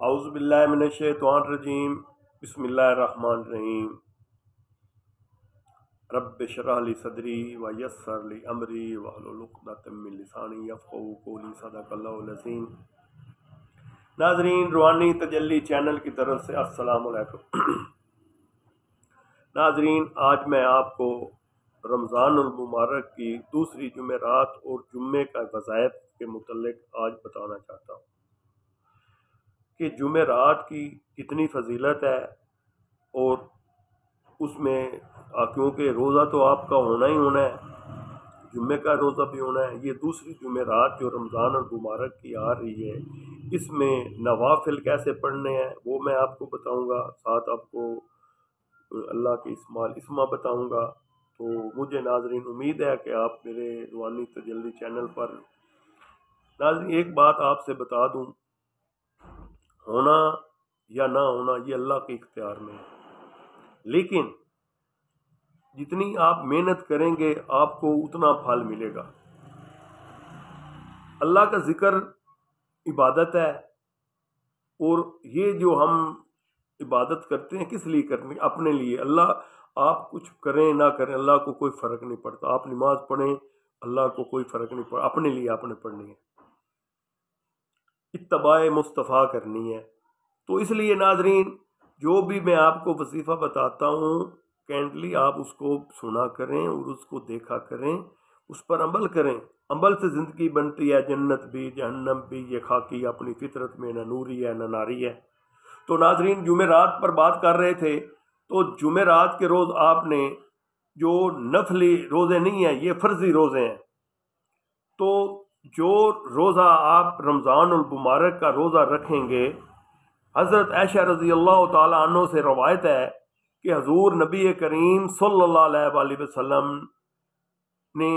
اعوذ باللہ من الشیطان الرجیم بسم اللہ الرحمن الرحیم رب اشرح لی صدری ویسر لی امری واحلل عقدۃ من لسانی یفقہوا قولی صدق اللہ العظیم۔ ناظرین، روحانی تجلی چینل کی طرف سے السلام علیکم۔ ناظرین، آج میں آپ کو رمضان المبارک کی دوسری جمعرات اور جمعے کا وظائف کے متعلق آج بتانا چاہتا ہوں کہ جمعرات کی کتنی فضیلت ہے، اور اس میں کیونکہ روزہ تو آپ کا ہونا ہی ہونا ہے، جمعے کا روزہ بھی ہونا ہے۔ یہ دوسری جمعرات جو رمضان المبارک کی آ رہی ہے، اس میں نوافل کیسے پڑھنے ہیں وہ میں آپ کو بتاؤں گا، ساتھ آپ کو اللہ کے اسما بتاؤں گا۔ تو مجھے ناظرین امید ہے کہ آپ میرے روحانی تجلی چینل پر ناظرین ایک بات آپ سے بتا دوں، ہونا یا نہ ہونا یہ اللہ کے اختیار میں ہے، لیکن جتنی آپ محنت کریں گے آپ کو اتنا پھل ملے گا۔ اللہ کا ذکر عبادت ہے، اور یہ جو ہم عبادت کرتے ہیں کس لیے کرتے ہیں؟ اپنے لیے۔ اللہ، آپ کچھ کریں نہ کریں اللہ کو کوئی فرق نہیں پڑتا، آپ نماز پڑھیں اللہ کو کوئی فرق نہیں پڑتا، اپنے لیے آپ نے پڑھنی ہے، اتباع مصطفیٰ کرنی ہے۔ تو اس لیے ناظرین، جو بھی میں آپ کو وظیفہ بتاتا ہوں کینڈلی آپ اس کو سنا کریں اور اس کو دیکھا کریں، اس پر عمل کریں۔ عمل سے زندگی بنتی ہے، جنت بھی جہنم بھی، یہ خاکی اپنی فطرت میں نہ نوری ہے نہ ناری ہے۔ تو ناظرین، جمعرات پر بات کر رہے تھے، تو جمعرات کے روز آپ نے جو نفلی روزے نہیں ہیں، یہ فرضی روزے ہیں۔ تو جو روزہ آپ رمضان المبارک کا روزہ رکھیں گے، حضرت عائشہ رضی اللہ تعالی عنہ سے روایت ہے کہ حضور نبی کریم صلی اللہ علیہ وآلہ وسلم نے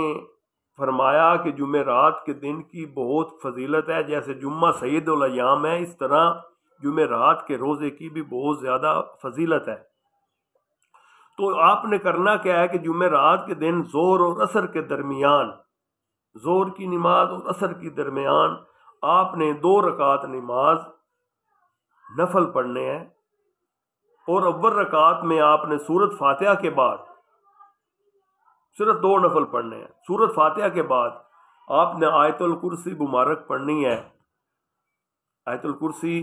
فرمایا کہ جمعرات کے دن کی بہت فضیلت ہے، جیسے جمعہ سید الایام ہے، اس طرح جمعرات کے روزے کی بھی بہت زیادہ فضیلت ہے۔ تو آپ نے کرنا کیا ہے کہ جمعرات کے دن ظہر اور عصر کے درمیان، ظہر کی نماز اور عصر کی درمیان آپ نے 2 رکعت نماز نفل پڑھنے ہیں، اور اول رکعت میں آپ نے سورۃ فاتحہ کے بعد صرف 2 نفل پڑھنے ہیں۔ سورۃ فاتحہ کے بعد آپ نے آیت الکرسی مبارک پڑھنی ہے۔ آیت الکرسی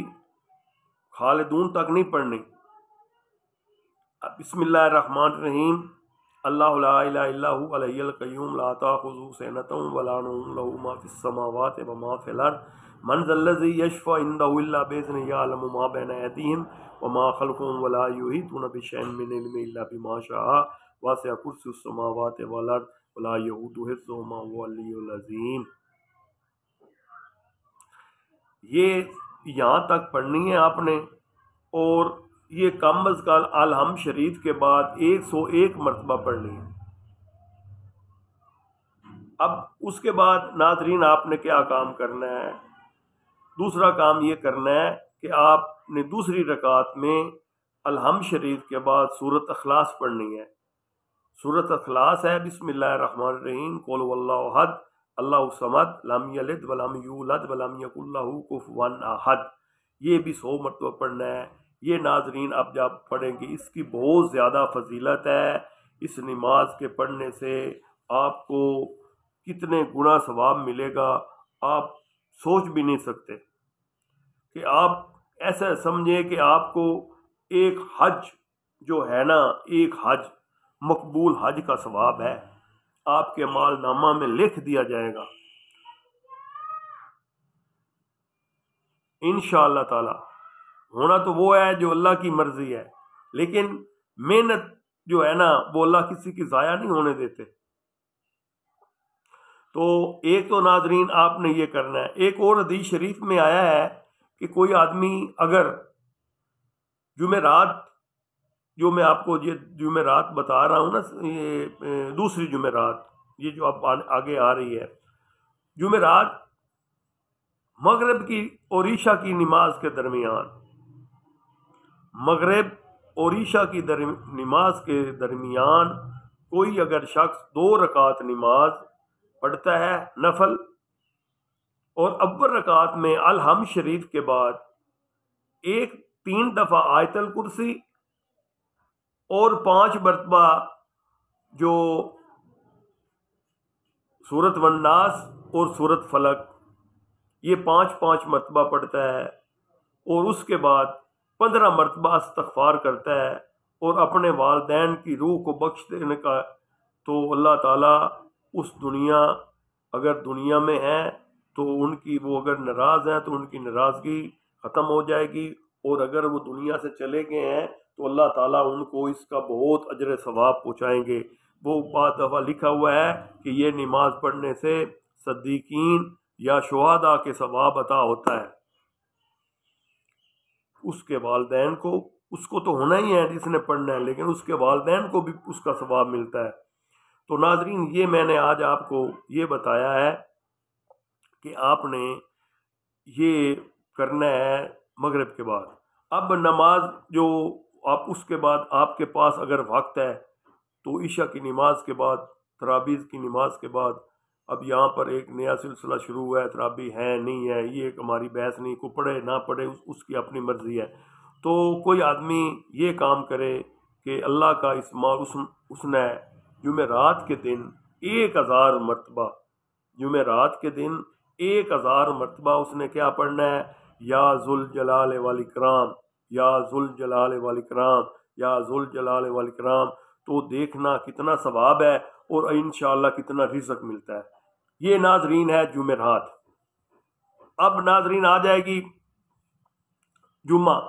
خالدون تک نہیں پڑھنی۔ بسم اللہ الرحمن الرحیم، اللہ لا الہ الا هو الحی القیوم لا تأخذہ سنۃ ولا نوم له ما فی السماوات وما فی الارض من ذا الذی یشفع عنده الا باذنہ یعلم ما بین ایدیہم وما خلفهم ولا یحیطون بشیء من علمہ الا بما شاء وسع کرسی السماوات والارض ولا یئوده حفظہما وهو العلی العظیم۔ یہ یہاں تک پڑھنی ہے آپ نے، اور یہ کم از کم الحمد شریف کے بعد 101 مرتبہ پڑھنی ہے۔ اب اس کے بعد ناظرین آپ نے کیا کام کرنا ہے؟ دوسرا کام یہ کرنا ہے کہ آپ نے دوسری رکعت میں الحمد شریف کے بعد سورۃ اخلاص پڑھنی ہے۔ سورۃ اخلاص ہے بسم اللہ الرحمن الرحیم، قل هو اللہ احد اللہ الصمد لم یلد ولم یولد ولم یکن لہ کفوا احد۔ یہ بھی 100 مرتبہ پڑھنا ہے۔ یہ ناظرین اب جب پڑھیں گے اس کی بہت زیادہ فضیلت ہے۔ اس نماز کے پڑھنے سے آپ کو کتنے گنا ثواب ملے گا آپ سوچ بھی نہیں سکتے، کہ آپ ایسا سمجھیں کہ آپ کو ایک حج جو ہے نا، ایک حج مقبول حج کا ثواب ہے، آپ کے مال نامہ میں لکھ دیا جائے گا انشاءاللہ تعالی۔ ہونا تو وہ ہے جو اللہ کی مرضی ہے، لیکن محنت جو ہے نا وہ اللہ کسی کی ضائع نہیں ہونے دیتے۔ تو ایک تو ناظرین آپ نے یہ کرنا ہے۔ ایک اور حدیث شریف میں آیا ہے کہ کوئی آدمی اگر جمعرات، جو میں آپ کو یہ جمعرات بتا رہا ہوں نا، یہ دوسری جمعرات، یہ جو اب آگے آ رہی ہے، جمعرات مغرب کی اور عشاء کی نماز کے درمیان، مغرب اور عشاء کی نماز کے درمیان کوئی اگر شخص 2 رکعت نماز پڑھتا ہے نفل، اور اول رکعت میں الحمد شریف کے بعد 3 دفعہ آیت الکرسی اور 5 مرتبہ جو سورۃ والناس اور سورۃ فلق، یہ 5 مرتبہ پڑھتا ہے، اور اس کے بعد 15 مرتبہ استغفار کرتا ہے اور اپنے والدین کی روح کو بخش دینے کا، تو اللہ تعالیٰ اس اگر دنیا میں ہیں تو ان کی، وہ اگر ناراض ہیں تو ان کی ناراضگی ختم ہو جائے گی، اور اگر وہ دنیا سے چلے گئے ہیں تو اللہ تعالیٰ ان کو اس کا بہت اجر ثواب پہنچائیں گے۔ وہ بعض دفعہ لکھا ہوا ہے کہ یہ نماز پڑھنے سے صدیقین یا شہداء کے ثواب عطا ہوتا ہے۔ اس کے والدین کو، اس کو تو ہونا ہی ہے جس نے پڑھنا ہے، لیکن اس کے والدین کو بھی اس کا ثواب ملتا ہے۔ تو ناظرین، یہ میں نے آج آپ کو یہ بتایا ہے کہ آپ نے یہ کرنا ہے مغرب کے بعد۔ اب نماز جو آپ اس کے بعد آپ کے پاس اگر وقت ہے تو عشاء کی نماز کے بعد، تراویح کی نماز کے بعد، اب یہاں پر ایک نیا سلسلہ شروع ہوا ہے، تراویح ہے نہیں ہے، یہ ایک ہماری بحث نہیں، کو پڑھے نہ پڑھے اس کی اپنی مرضی ہے۔ تو کوئی آدمی یہ کام کرے کہ اللہ کا اس نے جمعرات کے دن 1000 مرتبہ، جمعرات کے دن 1000 مرتبہ اس نے کیا پڑھنا ہے؟ یا ذوالجلال والاکرام، یا ذوالجلال والاکرام، یا ذوالجلال والاکرام۔ تو دیکھنا کتنا ثواب ہے اور انشاءاللہ کتنا رزق ملتا ہے۔ یہ ناظرین ہے جمعرات۔ اب ناظرین آ جائے گی جمعہ۔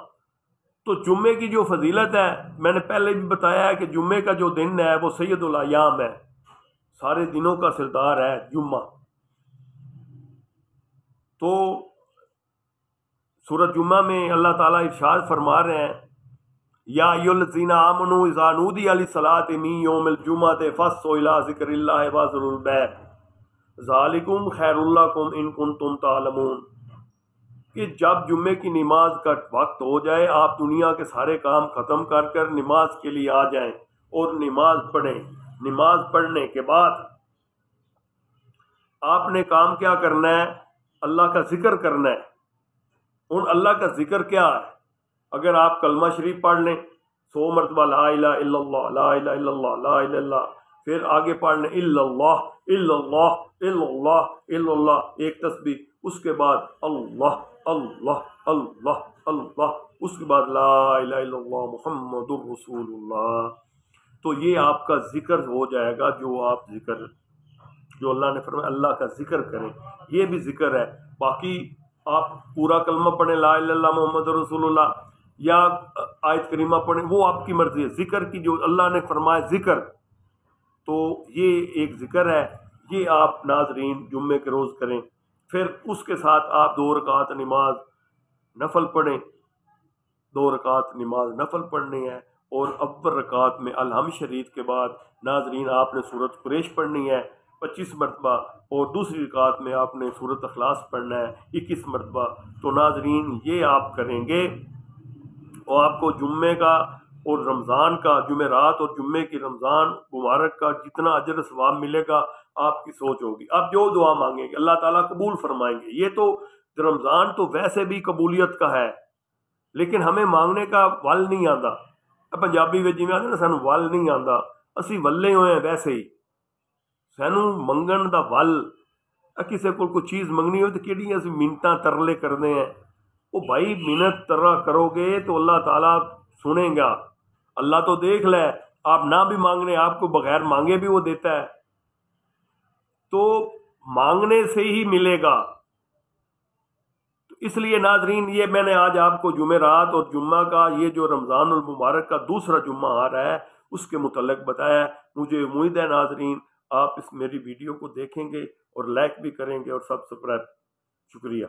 تو جمعے کی جو فضیلت ہے، میں نے پہلے بھی بتایا ہے کہ جمعے کا جو دن ہے وہ سید الایام ہے، سارے دنوں کا سردار ہے جمعہ۔ تو سورۃ جمعہ میں اللہ تعالیٰ ارشاد فرما رہے ہیں، یا ایھا الذین آمنوا اذا نودی للصلاۃ من یوم الجمعۃ فاسعوا الی ذکر اللہ وذروا البیع ذالکم خیر لکم ان کنتم تعلمون، کہ جب جمعے کی نماز کا وقت ہو جائے آپ دنیا کے سارے کام ختم کر کر نماز کے لیے آ جائیں اور نماز پڑھیں۔ نماز پڑھنے کے بعد آپ نے کام کیا کرنا ہے؟ اللہ کا ذکر کرنا ہے۔ اور اللہ کا ذکر کیا ہے؟ اگر آپ کلمہ شریف پڑھ لیں 100 مرتبہ، لا الہ الا اللہ، لا الہ الا اللہ، لا الہ الا اللہ، پھر آگے پڑھ لیں الا اللہ، الا اللہ، الا اللہ، الا اللہ، ایک تسبیح، اس کے بعد اللہ اللہ اللہ اللہ، اس کے بعد لا الہ الا اللہ محمد الرسول اللہ۔ تو یہ آپ کا ذکر ہو جائے گا، جو اللہ نے فرمایا اللہ کا ذکر کریں، یہ بھی ذکر ہے۔ باقی آپ پورا کلمہ پڑھیں لا الہ الا اللہ محمد رسول اللہ، یا آیت کریمہ پڑھیں، وہ آپ کی مرضی ہے۔ ذکر کی جو اللہ نے فرمایا ذکر، تو یہ ایک ذکر ہے، یہ آپ ناظرین جمعے کے روز کریں۔ پھر اس کے ساتھ آپ 2 رکعت نماز نفل پڑھیں، 2 رکعت نماز نفل پڑھنی ہے، اور اول رکعت میں الحمد شریف کے بعد ناظرین آپ نے سورۃ قریش پڑھنی ہے 25 مرتبہ، اور دوسری رکعت میں آپ نے سورۃ اخلاص پڑھنا ہے 21 مرتبہ۔ تو ناظرین یہ آپ کریں گے اور آپ کو جمعے کا اور رمضان کا، جمعرات اور جمعے کی رمضان مبارک کا جتنا اجر ثواب ملے گا آپ کی سوچ ہوگی۔ آپ جو دعا مانگیں گے اللہ تعالیٰ قبول فرمائیں گے۔ یہ تو رمضان تو ویسے بھی قبولیت کا ہے، لیکن ہمیں مانگنے کا ول نہیں آتا۔ پنجابی میں جی میں آتے نا، سانو ول نہیں آتا، اسی ولے ہوئے ہیں ویسے ہی، سانو منگن دا ول، کسی کو کوئی چیز منگنی ہو تو کیڑی اسی منتاں ترلے کرنے ہیں۔ وہ بھائی منت ترا کرو گے تو اللہ تعالیٰ سنیں گا۔ اللہ تو دیکھ لے، آپ نہ بھی مانگنے آپ کو بغیر مانگے بھی وہ دیتا ہے، تو مانگنے سے ہی ملے گا۔ تو اس لیے ناظرین یہ میں نے آج آپ کو جمعرات اور جمعہ کا، یہ جو رمضان المبارک کا دوسرا جمعہ آ رہا ہے اس کے متعلق بتایا۔ مجھے امید ہے ناظرین آپ اس میری ویڈیو کو دیکھیں گے اور لائک بھی کریں گے اور سبسکرائب۔ شکریہ۔